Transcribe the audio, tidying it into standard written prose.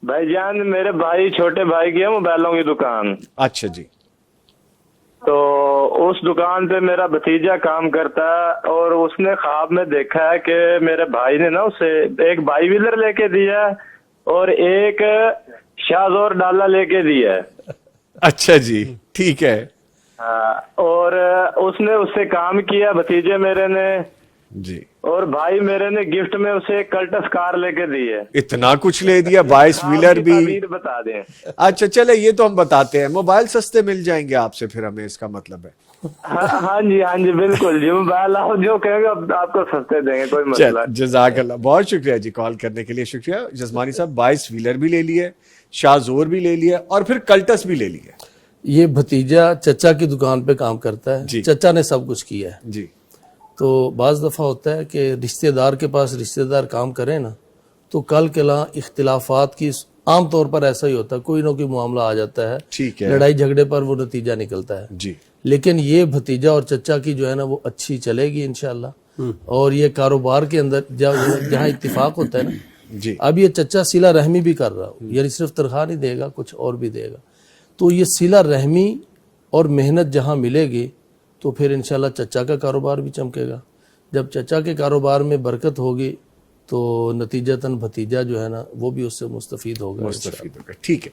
भाईजान मेरे भाई छोटे भाई की है मोबाइलों की दुकान। अच्छा जी। तो उस दुकान पे मेरा भतीजा काम करता है और उसने ख्वाब में देखा है कि मेरे भाई ने ना उसे एक बाई व्हीलर लेके दिया है और एक शाहजोर डाला लेके दिया है। अच्छा जी, ठीक है हाँ, और उसने उससे काम किया भतीजे मेरे ने, जी। और भाई मेरे ने गिफ्ट में उसे एक कल्टस कार लेके दी है। इतना कुछ ले दिया, 22 व्हीलर भी। ताबीर बता दें। अच्छा चले, ये तो हम बताते हैं, मोबाइल सस्ते मिल जाएंगे आपसे फिर, हमें इसका मतलब है। हाँ जी बिल्कुल जी, मोबाइल आप जो कहेंगे आपको सस्ते देंगे, कोई मसला चल जजाकल्ला, बहुत शुक्रिया जी, कॉल करने के लिए शुक्रिया जजमानी साहब। 22 व्हीलर भी ले लिए, शाहजोर भी ले लिया और फिर कल्टस भी ले लिया। ये भतीजा चचा की दुकान पे काम करता है, जी। चचा ने सब कुछ किया है। जी तो बाज़ दफ़ा होता है कि रिश्तेदार के पास रिश्तेदार काम करें ना, तो कल कला इख्तिलाफात की, आम तौर पर ऐसा ही होता है, कोई ना कोई मामला आ जाता है, ठीक है। लड़ाई झगड़े पर वो नतीजा निकलता है। जी लेकिन ये भतीजा और चचा की जो है ना वो अच्छी चलेगी इंशाल्लाह। और ये कारोबार के अंदर जहाँ इत्तिफाक होता है ना, जी अब ये चचा सिला रहमी भी कर रहा हो, यानी सिर्फ तनख्वाह नहीं देगा, कुछ और भी देगा। तो ये सिला रहमी और मेहनत जहाँ मिलेगी तो फिर इंशाल्लाह चचा का कारोबार भी चमकेगा। जब चचा के कारोबार में बरकत होगी तो नतीजतन भतीजा जो है ना वो भी उससे मुस्तफीद होगा। मुस्तफीद होगा। ठीक है,